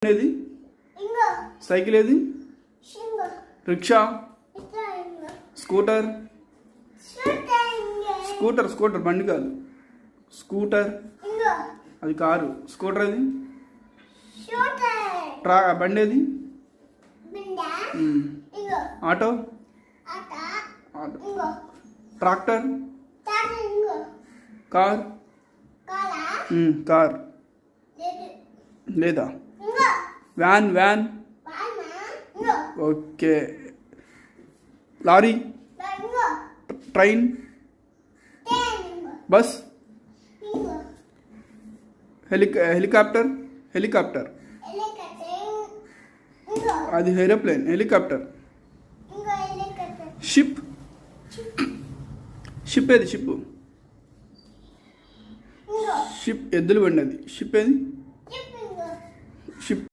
ఏది? సైకిల్ ఏది? Rickshaw, scooter, scooter scooter బండి కాదు, స్కూటర్ అది కారు. స్కూటర్ అది బండి ఏది? ఆటో, ట్రాక్టర్, కార్, కార్ లేదా? Van, van okay. Lorry, train, bus, helicopter, helicopter అది ఏరోప్లేన్. హెలికాప్టర్, షిప్, షిప్ ఏది? షిప్, షిప్ ఎద్దులు బండి అది. షిప్ ఏది? షిప్